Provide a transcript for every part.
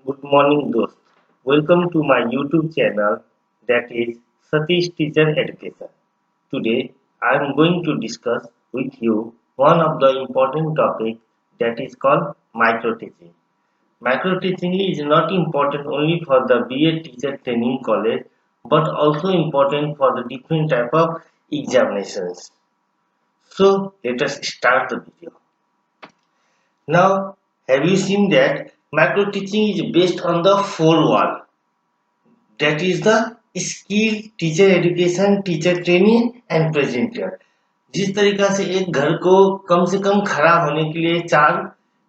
Good morning, dost. Welcome to my YouTube channel that is Satish Teacher Education. Today, I am going to discuss with you one of the important topics that is called micro teaching. Micro teaching is not important only for the BA teacher training college but also important for the different type of examinations. So, let us start the video. Now, have you seen that macro teaching is based on the four wall? That is the skill, teacher education, teacher training and presenter. जिस तरीका से एक घर को कम से कम खड़ा होने के लिए चार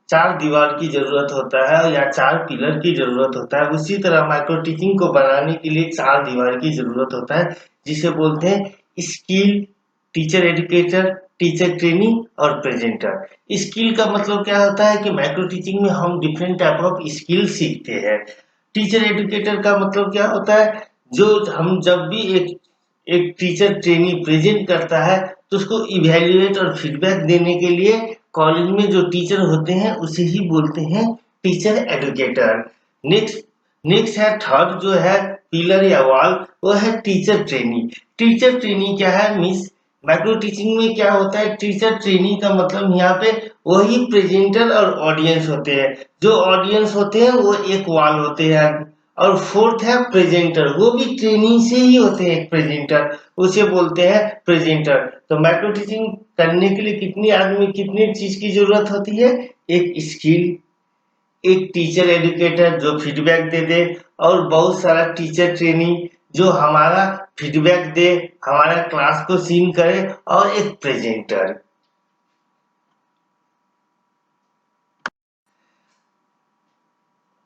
चार दीवार की जरूरत होता है या चार पिलर की जरूरत होता है, उसी तरह माइक्रो टीचिंग को बनाने के लिए चार दीवार की जरूरत होता है, जिसे बोलते हैं skill, teacher educator, teacher training और प्रेजेंटर। स्किल का मतलब क्या होता है कि माइक्रो टीचिंग में हम डिफरेंट टाइप ऑफ स्किल सीखते हैं। टीचर एजुकेटर का मतलब क्या होता है, जो हम जब भी एक टीचर ट्रेनी प्रेजेंट करता है तो उसको इवेल्युएट और फीडबैक देने के लिए कॉलेज में जो टीचर होते हैं उसे ही बोलते हैं टीचर एजुकेटर। नेक्स्ट है थर्ड जो है पिलर या वॉल, वो है टीचर ट्रेनी। टीचर ट्रेनी क्या है मीन्स माइक्रो टीचिंग में क्या होता है, टीचर ट्रेनी का मतलब यहाँ पे वही प्रेजेंटर और ऑडियंस होते हैं। जो ऑडियंस होते हैं वो एक वॉल होते हैं। और फोर्थ है प्रेजेंटर, वो भी ट्रेनिंग से ही होते हैं एक प्रेजेंटर, उसे बोलते हैं प्रेजेंटर। तो माइक्रो टीचिंग करने के लिए कितनी चीज की जरूरत होती है, एक स्किल, एक टीचर एजुकेटर जो फीडबैक दे दे, और बहुत सारा टीचर ट्रेनिंग जो हमारा फीडबैक दे, हमारा क्लास को सीन करे, और एक presenter.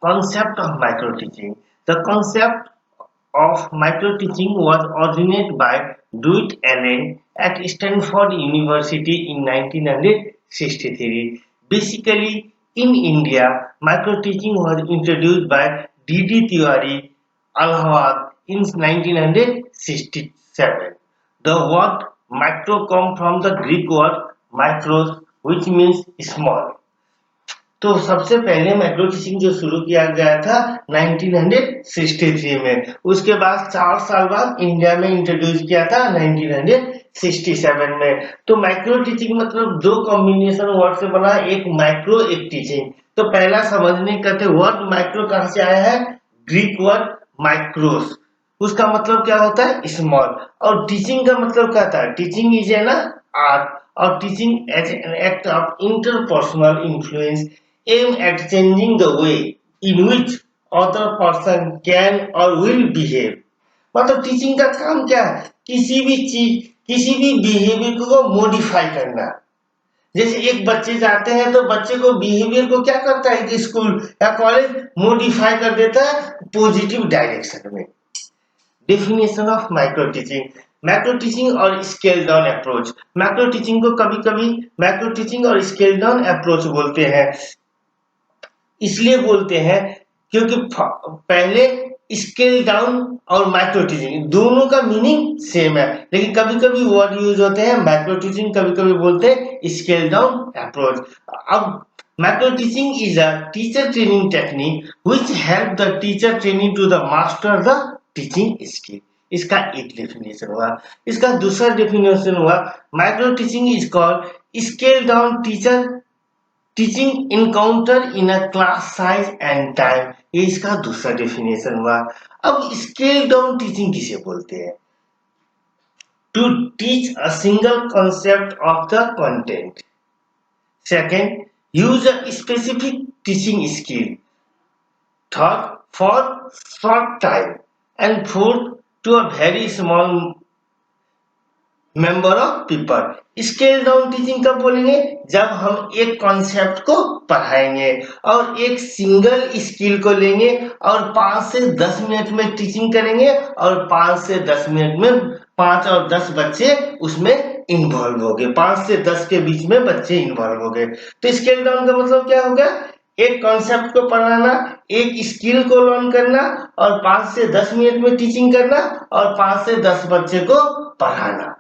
Concept of micro teaching. The concept of micro teaching was originated by Dwight Allen at Stanford University in 1963. Basically, in India, micro teaching was introduced by D.D. Tiwari, Allahabad in 1967. The word micro comes from the Greek word micros, which means small. तो सबसे पहले micro teaching जो शुरू किया गया था 1963 में, उसके बाद 4 साल बाद इंडिया में इंट्रोड्यूस किया था 1967 में। तो माइक्रो टीचिंग मतलब दो कॉम्बिनेशन वर्ड से बना, एक माइक्रो एक टीचिंग। तो पहला समझने करते वर्ड माइक्रो कहां से आया है, ग्रीक वर्ड माइक्रोस, उसका मतलब क्या होता है स्मॉल। और टीचिंग का मतलब क्या था, टीचिंग इज एन आर्ट, और teaching as an act of interpersonal influence aim at changing the way in which other person can or will behave। मतलब टीचिंग का काम क्या है, किसी भी चीज, किसी भी बिहेवियर को मॉडिफाई करना। जैसे एक बच्चे जाते हैं तो बच्चे को बिहेवियर को क्या करता है कि स्कूल या कॉलेज मॉडिफाई कर देता है पॉजिटिव डायरेक्शन में। Definition of micro teaching, macro teaching और scale down approach. Macro teaching को कभी कभी मैक्रो टीचिंग और स्केल डाउन अप्रोच बोलते हैं। इसलिए बोलते हैं क्योंकि पहले स्केल डाउन और माइक्रो टीचिंग दोनों का मीनिंग सेम है, लेकिन कभी कभी वर्ड यूज होते हैं माइक्रो टीचिंग, कभी कभी बोलते हैं स्केल डाउन अप्रोच। अब micro teaching is a teacher training technique which help the teacher training to the master the teaching skill. इसका एक डेफिनेशन हुआ। इसका दूसरा डेफिनेशन हुआ, micro teaching is called scale down teacher teaching encounter in a class size and time. ये इसका दूसरा definition हुआ। अब स्केल डाउन टीचिंग किसे बोलते हैं, to teach a single concept of the content. Second, use a specific teaching skill. Third, for short time. And fourth, to a very small member of people. Scale down teaching कब बोलेंगे, जब हम एक concept को पढ़ाएंगे और एक single skill को लेंगे और 5 से 10 मिनट में टीचिंग करेंगे, और 5 से 10 मिनट में 5 और 10 बच्चे उसमें इन्वॉल्व हो गए, 5 से 10 के बीच में बच्चे इन्वॉल्व हो गए। तो स्केल डाउन का मतलब क्या होगा, एक कॉन्सेप्ट को पढ़ाना, एक स्किल को लर्न करना, और 5 से 10 मिनट में टीचिंग करना, और 5 से 10 बच्चे को पढ़ाना।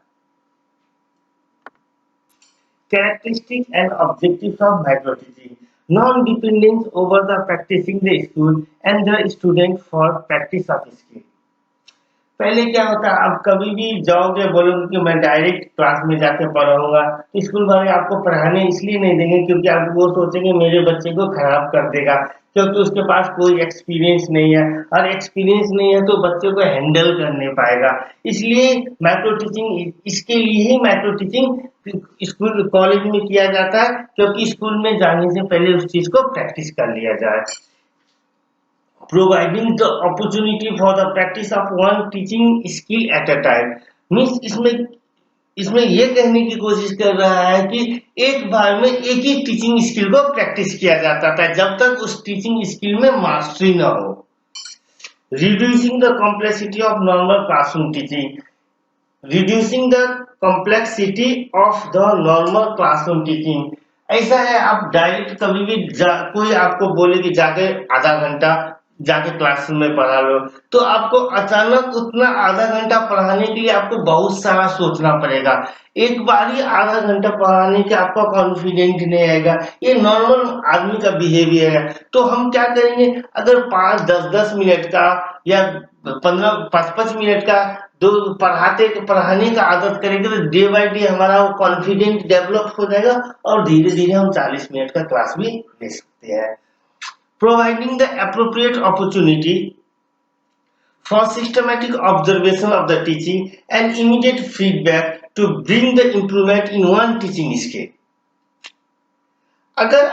Characteristics and objectives of micro teaching. non-dependence over the practicing the school and the student for practice of skill. पहले क्या होता है, आप कभी भी जाओगे बोलोगे कि मैं डायरेक्ट क्लास में जाके पढ़ाऊंगा, तो स्कूल वाले आपको पढ़ाने इसलिए नहीं देंगे क्योंकि आप वो सोचेंगे मेरे बच्चे को खराब कर देगा, क्योंकि उसके पास कोई एक्सपीरियंस नहीं है, और एक्सपीरियंस नहीं है तो बच्चे को हैंडल कर नहीं पाएगा। इसलिए माइक्रो टीचिंग, इसके लिए ही माइक्रो टीचिंग स्कूल कॉलेज में किया जाता है, क्योंकि स्कूल में जाने से पहले उस चीज को प्रैक्टिस कर लिया जाए। Providing the opportunity for the practice of one teaching skill at a time, means इसमें ये कहने की कोशिश कर रहा है कि एक बार में एक ही टीचिंग स्किल को प्रैक्टिस किया जाता था जब तक उस टीचिंग स्किल में मास्टरी ना हो। Reducing the complexity of normal classroom teaching, reducing the complexity of the normal classroom teaching. ऐसा है, आप डायरेक्ट कभी भी कोई आपको बोले कि जाके आधा घंटा जाके क्लासरूम में पढ़ा लो, तो आपको अचानक उतना आधा घंटा पढ़ाने के लिए आपको बहुत सारा सोचना पड़ेगा। एक बार ही आधा घंटा पढ़ाने के आपका कॉन्फिडेंट नहीं आएगा, ये नॉर्मल आदमी का बिहेवियर है। तो हम क्या करेंगे, अगर 5-10 मिनट का या 15-5 मिनट का दो पढ़ाने का आदत करेंगे तो डे बाय डे हमारा वो कॉन्फिडेंट डेवलप हो जाएगा और धीरे धीरे हम 40 मिनट का क्लास भी ले सकते हैं। Providing the appropriate opportunity for systematic observation of the teaching and immediate feedback to bring the improvement in one teaching skill. अगर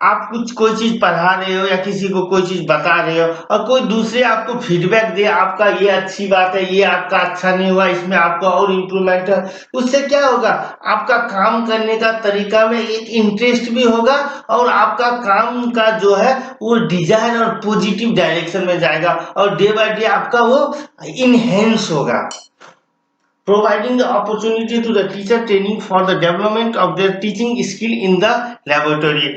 आप कोई चीज पढ़ा रहे हो या किसी को कोई चीज बता रहे हो और कोई दूसरे आपको फीडबैक दे, आपका ये अच्छी बात है, ये आपका अच्छा नहीं हुआ, इसमें आपको और इम्प्रूवमेंट है, उससे क्या होगा, आपका काम करने का तरीका में एक इंटरेस्ट भी होगा और आपका काम का जो है वो डिजाइन और पॉजिटिव डायरेक्शन में जाएगा और डे बाय डे आपका वो इनहेंस होगा। Providing the opportunity to the teacher training for the development of their teaching skill in the laboratory.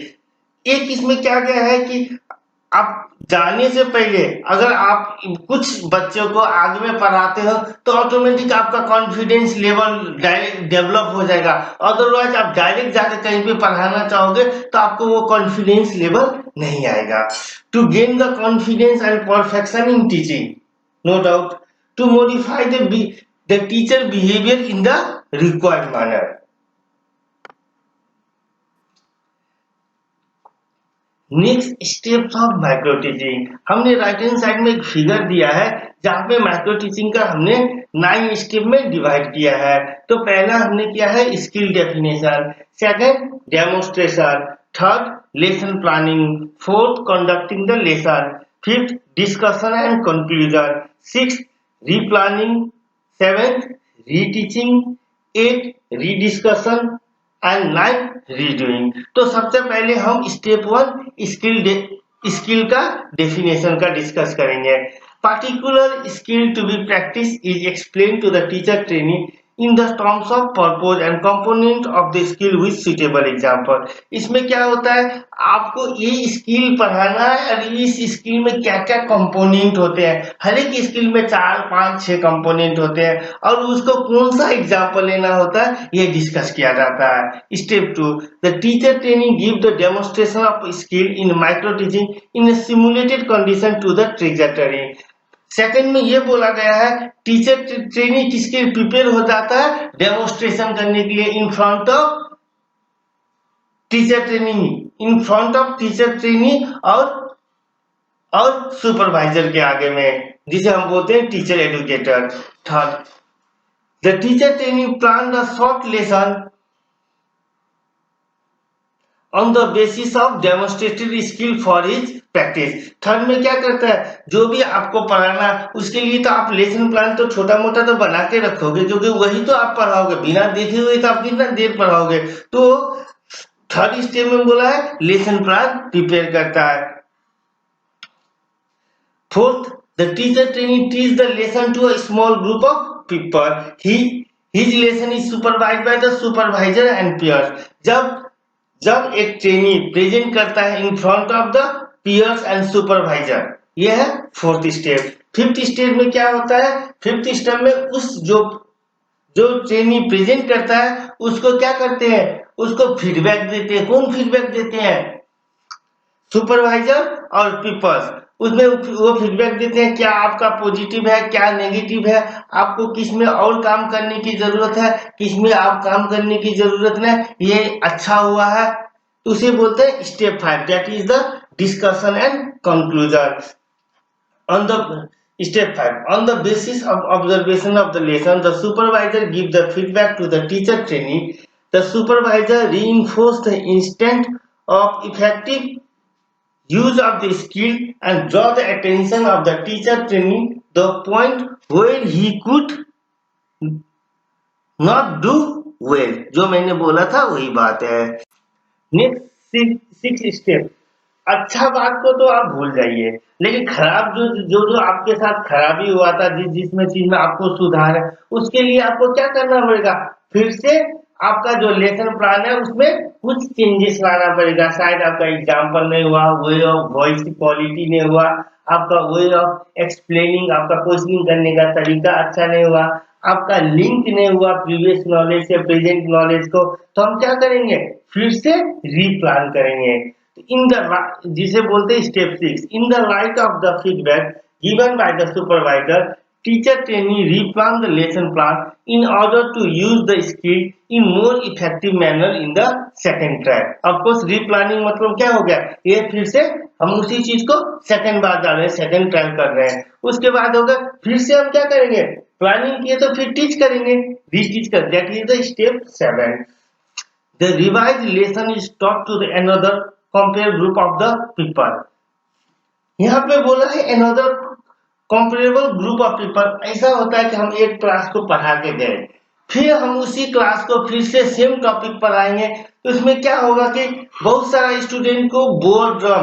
एक इसमें क्या क्या है कि आप जाने से पहले अगर आप कुछ बच्चों को आगे में पढ़ाते हो तो ऑटोमेटिक आपका कॉन्फिडेंस लेवल डायरेक्ट डेवलप हो जाएगा। अदरवाइज आप डायरेक्ट जाकर कहीं पे पढ़ाना चाहोगे तो आपको वो कॉन्फिडेंस लेवल नहीं आएगा। To gain the confidence and perfection in teaching, no doubt, to modify the teacher behavior in the required manner. Next steps of micro teaching, हमने राइट हैंड साइड में एक फिगर दिया है जहां पे माइक्रो टीचिंग का हमने 9 स्टेप में डिवाइड किया है। तो पहला हमने किया है skill definition, second demonstration, third lesson planning, fourth conducting the lesson, fifth discussion and conclusion, sixth replanning, 7th reteaching, 8th rediscussion and 9th redoing. तो सबसे पहले हम स्टेप 1 स्किल का डेफिनेशन का डिस्कस करेंगे। Particular skill to be practice is explain to the teacher training in the terms of purpose and component of the skill with suitable example। इसमें क्या होता है, आपको ये स्किल पढ़ाना है और इस स्किल में क्या क्या कंपोनेंट होते हैं, हर एक स्किल में 4, 5, 6 कंपोनेंट होते हैं और उसको कौन सा एग्जाम्पल लेना होता है ये डिस्कस किया जाता है। Step 2, the teacher training give the demonstration of skill in micro teaching in simulated condition to the trajectory. Second में ये बोला गया है टीचर ट्रेनिंग किसके प्रिपेयर हो जाता है, डेमोन्स्ट्रेशन करने के लिए इन front of teacher training, in front of teacher training और सुपरवाइजर के आगे में, जिसे हम बोलते हैं teacher educator. Third, the teacher training plan the short lesson on the basis of demonstrated skill for his practice. Third में क्या करता है, जो भी आपको पढ़ाना उसके लिए तो आप लेसन प्लान तो छोटा मोटा तो बना के रखोगे क्योंकि वही तो आप पढ़ाओगे, बिना देखे हुए तो आप कितना देर पढ़ाओगे। तो थर्ड स्टेप में बोला है लेसन प्लान प्रिपेयर करता है। Fourth, the teacher training teach the lesson to a small group of people, his lesson is supervised by the supervisor and peers. जब एक ट्रेनी प्रेजेंट करता है in front of the peers and supervisor, यह है fourth step. Fifth step में क्या होता है, फिफ्थ स्टेप में उस जो ट्रेनी प्रेजेंट करता है उसको क्या करते हैं, उसको फीडबैक देते हैं। कौन फीडबैक देते हैं, सुपरवाइजर और पीपल्स, उसमें वो फीडबैक देते हैं क्या आपका पॉजिटिव है, क्या नेगेटिव है, आपको किस में और काम करने की जरूरत है, किस में आप काम करने की जरूरत नहीं, ये अच्छा हुआ है, तो उसे बोलते हैं step 5, that is the discussion and conclusion. On the step 5, on the basis of observation of the lesson, the supervisor give the feedback to the teacher trainee. The supervisor reinforce the instant of effective use of the skill and draw the attention of the teacher trainee the point where he could not do well. जो मैंने बोला था वही बात है। Next 6 step, अच्छा बात को तो आप भूल जाइए, लेकिन खराब जो आपके साथ खराबी हुआ था, जिसमें चीज में आपको सुधार है, उसके लिए आपको क्या करना पड़ेगा, फिर से आपका जो लेसन प्लान है उसमें कुछ चेंजेस लाना पड़ेगा। शायद आपका एग्जाम्पल नहीं हुआ, वे ऑफ वॉइस की क्वालिटी नहीं हुआ, आपका वे ऑफ एक्सप्लेनिंग, आपका क्वेश्चनिंग करने का तरीका अच्छा नहीं हुआ, आपका लिंक नहीं हुआ प्रीवियस नॉलेज से प्रेजेंट नॉलेज को, तो हम क्या करेंगे, फिर से रीप्लान करेंगे। In the जिसे बोलते हैं step 6, in the light of the feedback given by the supervisor, teacher trainee replan the lesson plan in order to use the skill in more effective manner in the second track. Of course replanning मतलब क्या हो गया, ये फिर से हम उसी चीज को सेकंड बार डाल रहे हैं, सेकंड ट्रायल कर रहे हैं, उसके बाद होगा फिर से हम क्या करेंगे, प्लानिंग किए तो फिर टीच करेंगे, रीटीच कर, that is the step 7. The revised lesson is taught to the another compare group of the people. यहाँ पे बोला है another comparable group of people। ऐसा होता है कि हम एक क्लास को पढ़ा के गए, फिर हम उसी क्लास को फिर से सेम टॉपिक पढ़ाएंगे, तो इसमें क्या होगा कि बहुत सारा स्टूडेंट को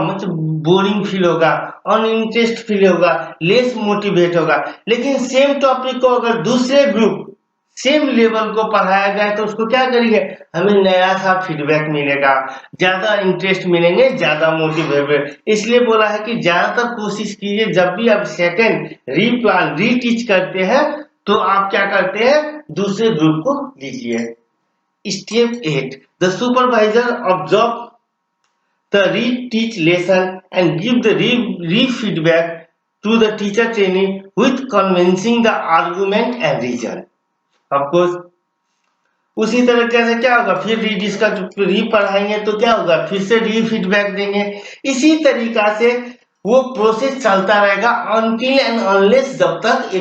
मतलब बोरिंग फील होगा, अनइंटरेस्ट फील होगा, लेस मोटिवेट होगा। लेकिन सेम टॉपिक को अगर दूसरे ग्रुप सेम लेवल को पढ़ाया जाए तो उसको क्या करेंगे, हमें नया सा फीडबैक मिलेगा, ज्यादा इंटरेस्ट मिलेंगे, ज्यादा मोटिवेट। इसलिए बोला है कि ज्यादातर कोशिश कीजिए जब भी आप सेकंड रीप्लान रीटीच करते हैं तो आप क्या करते हैं, दूसरे ग्रुप को लीजिए। Step 8, the supervisor observe the reteach lesson and give the re-feedback to the teacher trainee with convincing the argument and reason. Of course, उसी तरीके से क्या होगा, फिर री पढ़ाएंगे तो क्या होगा, फिर से री फीडबैक देंगे। इसी तरीका से वो प्रोसेस चलता रहेगा अनटिल एंड अनलेस जब तक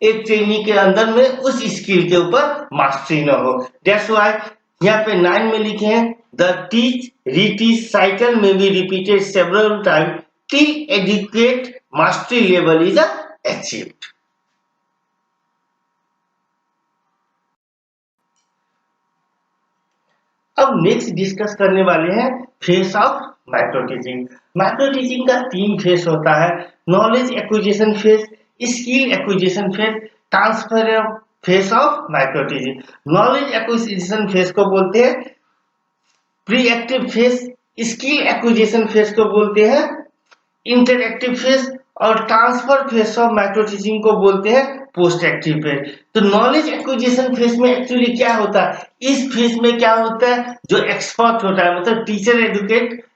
एक ट्रेनी के अंदर में उस स्किल के ऊपर मास्टरी न हो। दैट्स व्हाई यहाँ पे 9 में लिखे हैं द टीच रीटीच साइकिल में be repeated several time till adequate mastery level is achieved. अब नेक्स्ट डिस्कस करने वाले हैं face of micro teaching. Micro teaching का 3 फेस होता है, knowledge acquisition face, skill acquisition face, transfer face of micro teaching. Knowledge acquisition face को बोलते हैं pre active face, skill acquisition face को बोलते हैं इंटरएक्टिव फेस, और transfer face of micro teaching को बोलते हैं पोस्ट एक्टिव फेज। तो नॉलेज एक्विजिशन फेज में एक्चुअली क्या होता है, इस फेज में क्या होता है, जो एक्सपर्ट होता है मतलब टीचर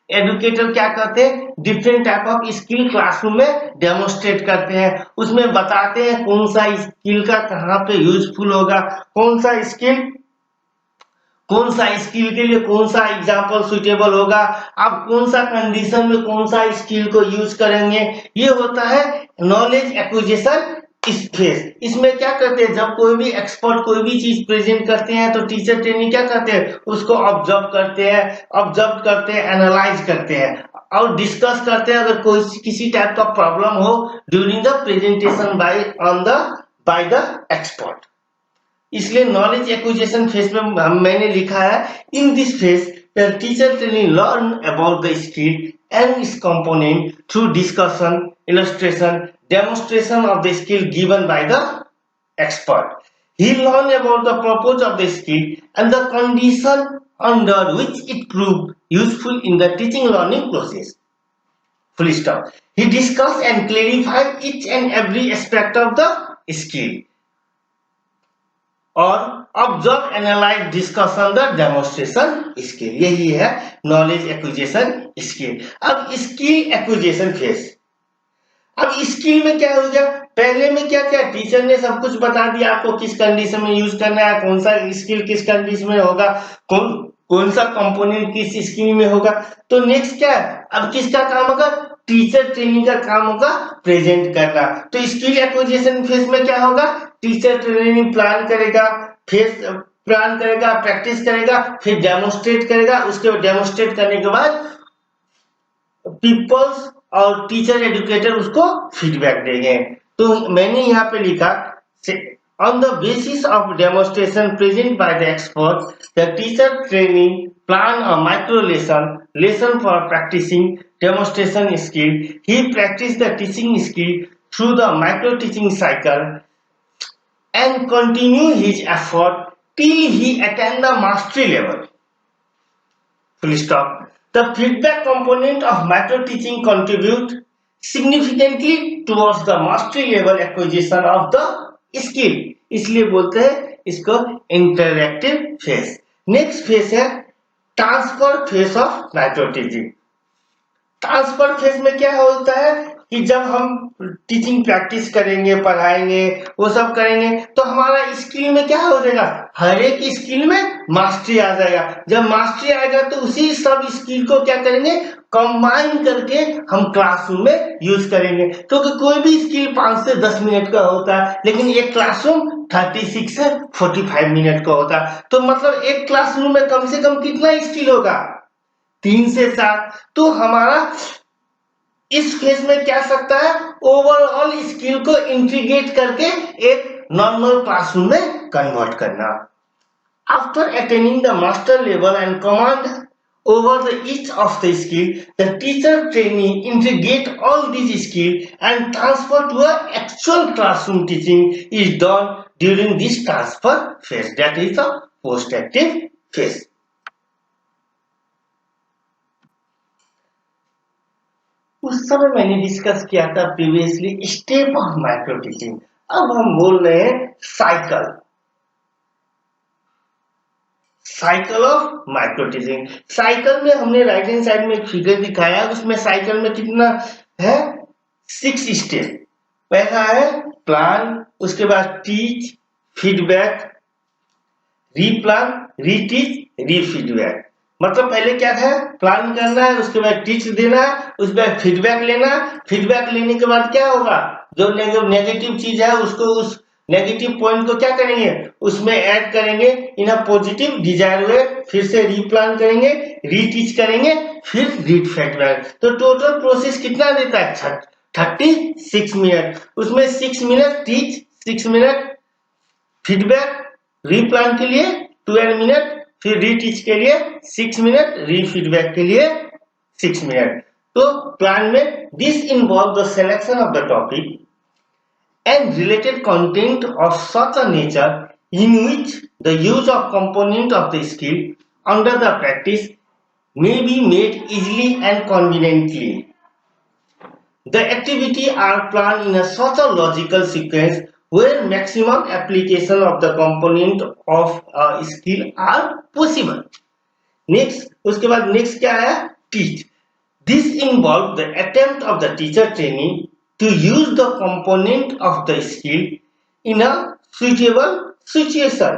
एडुकेटर क्या करते हैं, different type of skill classroom में डेमोन्स्ट्रेट करते हैं, उसमें बताते हैं कौन सा स्किल का कहाँ पे यूजफुल होगा, कौन सा स्किल के लिए कौन सा एग्जाम्पल सुटेबल होगा, आप कौन सा कंडीशन में कौन सा स्किल को यूज करेंगे। ये होता है नॉलेज एक्विजिशन स्पेस। इसमें क्या करते हैं, जब कोई भी एक्सपर्ट कोई भी चीज प्रेजेंट करते हैं तो टीचर ट्रेनिंग क्या करते हैं, उसको ऑब्जर्व करते हैं, एनालाइज करते हैं और डिस्कस करते हैं अगर कोई किसी टाइप का प्रॉब्लम हो during the presentation by the expert. इसलिए नॉलेज एक्विजिशन फेज में मैंने लिखा है in this phase the teacher training learn about the skill and its component through discussion, illustration, demonstration of the skill given by the expert. He learn about the purpose of the skill and the condition under which it proved useful in the teaching learning process. Full stop. He discuss and clarify each and every aspect of the skill. और observe analyse discussion the demonstration skill, यही है knowledge acquisition skill. अब skill acquisition phase, अब skill में क्या हो गया, पहले में क्या क्या टीचर ने सब कुछ बता दिया आपको, किस कंडीशन में यूज करना है, कौन सा स्किल किस कंडीशन में होगा, कौन कौन सा कंपोनेंट किस स्किल में होगा। तो नेक्स्ट क्या है, अब किसका काम होगा, टीचर ट्रेनिंग का काम होगा प्रेजेंट करना। तो स्किल एक्विजिशन फेज में क्या होगा, टीचर ट्रेनिंग प्लान करेगा, फेज प्लान करेगा, प्रैक्टिस करेगा, फिर डेमोन्स्ट्रेट करेगा, उसके बाद डेमोन्स्ट्रेट करने के बाद पीपल्स और टीचर एजुकेटर उसको फीडबैक देंगे। तो मैंने यहाँ पे लिखा, on the basis of demonstration present by the expert, the teacher training plan a micro lesson for practicing demonstration skill. He practice the teaching skill through the micro teaching cycle and continue his effort till he attend the mastery level. Full stop. The feedback component of micro teaching contribute significantly towards the mastery level acquisition of the skill. इसलिए बोलते हैं इसको interactive phase. Next phase है transfer phase of micro teaching. Transfer phase में क्या होता है कि जब हम टीचिंग प्रैक्टिस करेंगे, पढ़ाएंगे, वो सब करेंगे, तो हमारा स्किल में क्या हो जाएगा, हर एक स्किल में मास्टरी आ जाएगा। जब मास्टरी आएगा तो उसी सब स्किल को क्या करेंगे, कंबाइन करके हम क्लासरूम में यूज करेंगे। क्योंकि कोई भी स्किल 5 से 10 मिनट का होता है, लेकिन एक क्लासरूम 36 से 45 मिनट का होता है। तो मतलब एक क्लासरूम में कम से कम कितना स्किल होगा, 3 से 4। तो हमारा इस फेज में क्या सकता है, ओवरऑल स्किल को इंटीग्रेट करके एक नॉर्मल क्लासरूम में कन्वर्ट करना। After attaining the master level and command over the each of the skill, the teacher trainee integrate all these skill and transfer to a actual classroom teaching is done during this transfer phase, that is the post active phase. उस समय मैंने discuss किया था previously step of micro teaching. अब हम बोल रहे हैं cycle of micro teaching. Cycle में हमने राइट हैंड साइड में एक फिगर दिखाया, उसमें साइकिल में कितना है, 6 स्टेप। पहला है प्लान, उसके बाद टीच, फीडबैक, रीप्लान, रीटीच, रीफीडबैक। मतलब पहले क्या था, प्लान करना है, उसके बाद टीच देना है, उसके बाद फीडबैक लेना। फीडबैक लेने के बाद क्या होगा, जो नेगेटिव चीज है उसको, उस नेगेटिव पॉइंट को क्या करेंगे, उसमें ऐड करेंगे इन अ पॉजिटिव डिजायर वे, फिर से रीप्लान करेंगे, रीटीच करेंगे, फिर रीड फीडबैक। तो टोटल प्रोसेस कितना देता है, 36 मिनट। उसमें 6 minute teach, 6 minute feedback, replan के लिए 12 मिनट, फिर रीटीच के लिए 6 मिनट, रीफीडबैक के लिए 6 मिनट। तो प्लान में this involve the selection of the topic and related content of such a nature in which the use of component of the skill under the practice may be made easily and conveniently. The activity are planned in a such a logical sequence where maximum application of the component of a skill are possible. Next, उसके बाद next क्या है, teach. This involves the attempt of the teacher trainee to use the component of the skill in a suitable situation,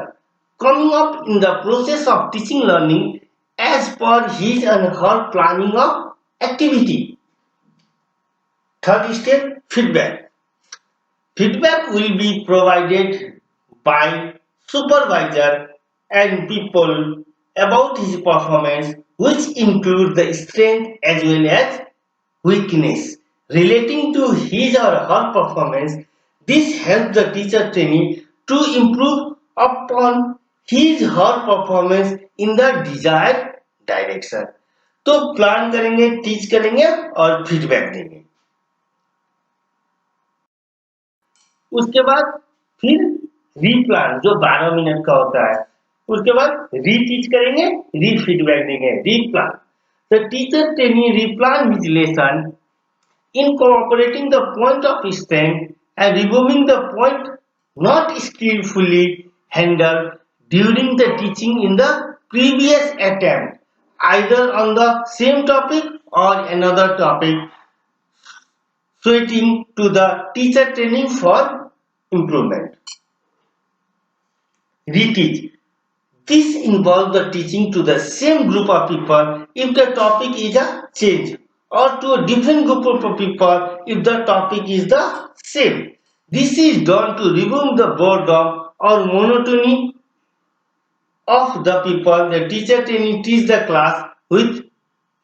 coming up in the process of teaching learning as per his and her planning of activity. Third step, feedback. Feedback will be provided by supervisor and people about his performance, which include the strength as well as weakness relating to his or her performance. This helps the teacher trainee to improve upon his her performance in the desired direction. तो plan करेंगे, teach करेंगे और feedback देंगे। उसके बाद फिर replan जो 12 minute का होता है, उसके बाद रीटीच करेंगे, रीफीडबैक देंगे, replan. The teacher trainee replan his lesson incorporating the point of strength and removing the point not skillfully handled during the teaching in the previous attempt, either on the same topic or another topic, switching to the teacher training for improvement. Reteach. This involves the teaching to the same group of people if the topic is a change, or to a different group of people if the topic is the same. This is done to remove the boredom or monotony of the people. The teacher training teach the class with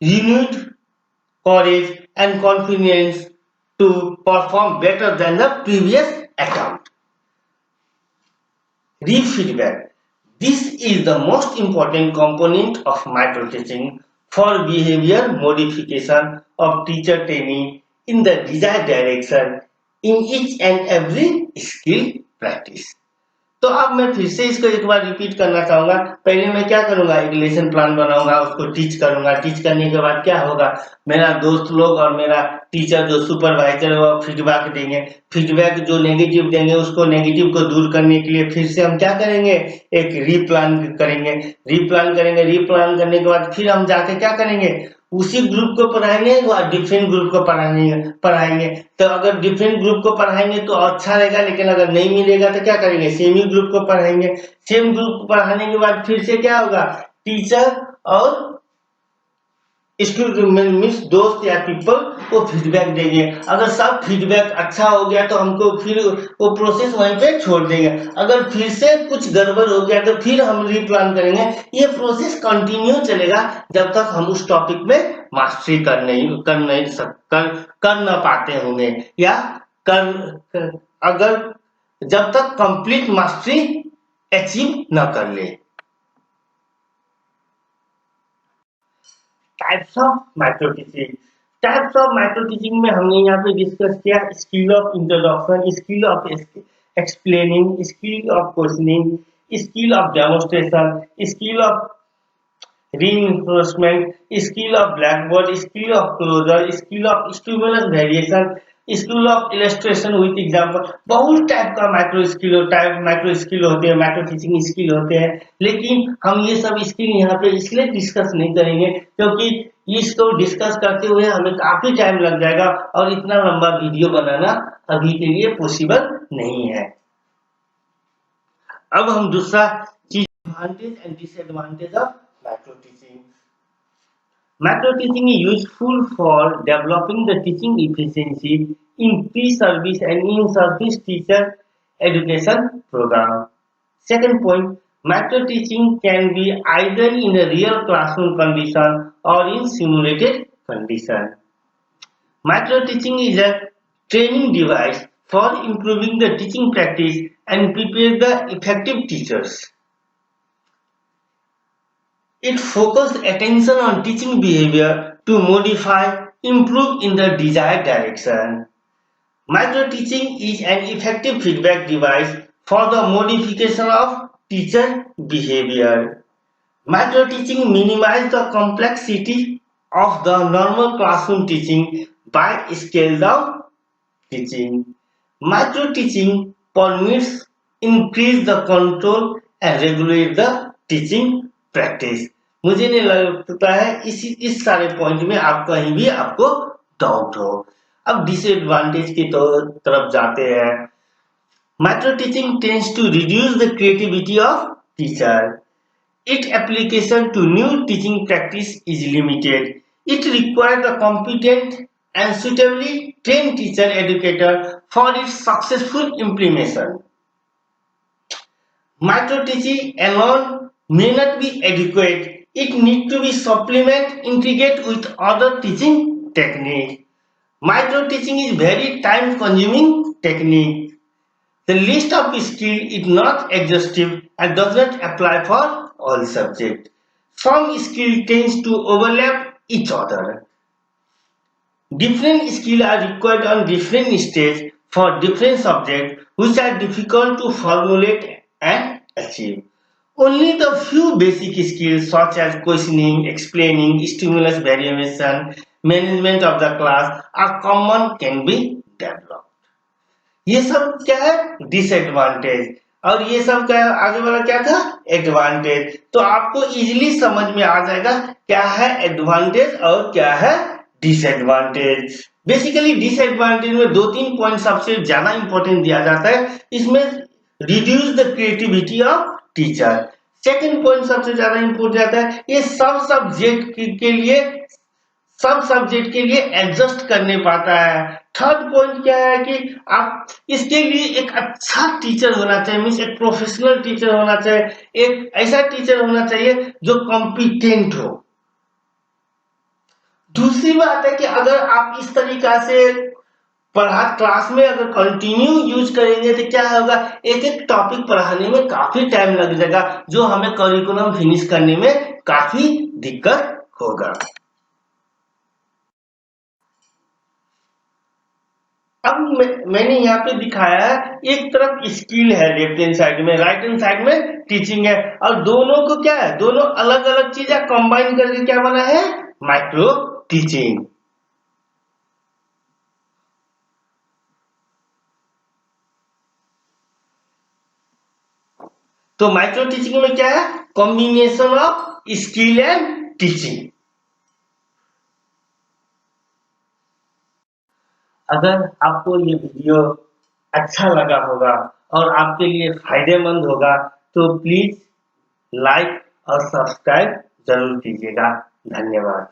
renewed courage and confidence to perform better than the previous attempt. Re-feedback. This is the most important component of micro-teaching for behavior modification of teacher training in the desired direction in each and every skill practice. तो अब मैं फिर से इसको एक बार repeat करना चाहूंगा। पहले मैं क्या करूंगा, एक लेसन प्लान बनाऊंगा, उसको टीच करूंगा। टीच करने के बाद क्या होगा, मेरा दोस्त लोग और मेरा टीचर जो सुपरवाइजर वो फीडबैक देंगे। फीडबैक जो नेगेटिव देंगे उसको नेगेटिव को दूर करने के लिए फिर से हम क्या करेंगे, एक रीप्लान करेंगे। रीप्लान करने के बाद फिर हम जाके क्या करेंगे, उसी ग्रुप को पढ़ाएंगे या डिफरेंट ग्रुप को पढ़ाएंगे। तो अगर डिफरेंट ग्रुप को पढ़ाएंगे तो अच्छा रहेगा, लेकिन अगर नहीं मिलेगा तो क्या करेंगे, सेम ही ग्रुप को पढ़ाएंगे। सेम ग्रुप को पढ़ाने के बाद फिर से क्या होगा, टीचर और स्टूडेंट मीन्स दोस्त या पीपल वो फीडबैक देंगे। अगर सब फीडबैक अच्छा हो गया तो हमको फिर वो प्रोसेस वहीं पे छोड़ देंगे। अगर फिर से कुछ गड़बड़ हो गया तो फिर हम रीप्लान करेंगे। ये प्रोसेस कंटिन्यू चलेगा जब तक हम उस टॉपिक में मास्टरी कर न पाते होंगे, या अगर जब तक कंप्लीट मास्टरी अचीव न कर ले। Types of micro teaching. Types of micro teaching में हमने यहाँ पे डिस्कस किया skill of introduction, skill of explaining, skill of questioning, skill of demonstration, skill of reinforcement, skill of blackboard, skill of closure, skill of stimulus variation, skill of illustration with example. बहुत type का micro skill होते हैं, micro teaching skill होते हैं। लेकिन हम ये सब स्किल यहाँ पे इसलिए डिस्कस नहीं करेंगे क्योंकि इसको डिस्कस करते हुए हमें काफी टाइम लग जाएगा और इतना लंबा वीडियो बनाना अभी के लिए पॉसिबल नहीं है। अब हम दूसरा चीज, advantage and disadvantage of micro teaching. Macro teaching is useful for developing the teaching efficiency in pre-service and in-service teacher education program. Second point, macro teaching can be either in a real classroom condition or in simulated condition. Macro teaching is a training device for improving the teaching practice and prepare the effective teachers. It focuses attention on teaching behavior to modify, improve in the desired direction. Micro teaching is an effective feedback device for the modification of teacher behavior. Micro teaching minimizes the complexity of the normal classroom teaching by scale down teaching. Micro teaching permits increase the control and regulate the teaching practice. मुझे नहीं लगता है इस सारे point में आप कहीं भी आपको डाउट हो। अब डिसएडवांटेज की तरफ जाते हैं। Micro teaching tends to reduce the creativity of teacher. It application to new teaching practice is limited. It requires a competent and suitably trained teacher educator for its successful implementation. Micro teaching alone may not be adequate. It needs to be supplement, integrate with other teaching techniques. Micro teaching is very time consuming technique. The list of skills is not exhaustive and does not apply for all subjects. Some skills tend to overlap each other. Different skills are required on different stages for different subjects which are difficult to formulate and achieve. Only the few basic skills such as questioning, explaining, stimulus variation, management of the class are common can be developed. ये सब क्या है, disadvantage. और ये सब क्या आगे वाला क्या था, एडवांटेज। तो आपको इजीली समझ में आ जाएगा क्या है एडवांटेज और क्या है डिसएडवांटेज। बेसिकली डिसएडवांटेज में 2-3 पॉइंट सबसे ज्यादा इंपॉर्टेंट दिया जाता है। इसमें reduce the creativity of teacher, second point सबसे ज्यादा इंपॉर्टेंट जाता है, ये सब सब्जेक्ट के लिए एडजस्ट करने पाता है। थर्ड पॉइंट क्या है कि आप इसके लिए एक अच्छा टीचर होना चाहिए, मीन्स एक प्रोफेशनल टीचर होना चाहिए, एक ऐसा टीचर होना चाहिए जो कॉम्पिटेंट हो। दूसरी बात है कि अगर आप इस तरीका से पढ़ा क्लास में अगर कंटिन्यू यूज करेंगे तो क्या होगा, एक एक टॉपिक पढ़ाने में काफी टाइम लग जाएगा, जो हमें करिकुलम फिनिश करने में काफी दिक्कत होगा। अब मैंने यहाँ पे दिखाया है, एक तरफ स्किल है लेफ्ट हैंड साइड में, राइट हैंड साइड में टीचिंग है, और दोनों को क्या है, दोनों अलग अलग चीजें कंबाइन करके क्या बना है, माइक्रो टीचिंग। तो माइक्रो टीचिंग में क्या है, combination of skill and teaching. अगर आपको ये वीडियो अच्छा लगा होगा और आपके लिए फायदेमंद होगा तो प्लीज लाइक और सब्सक्राइब जरूर कीजिएगा। धन्यवाद।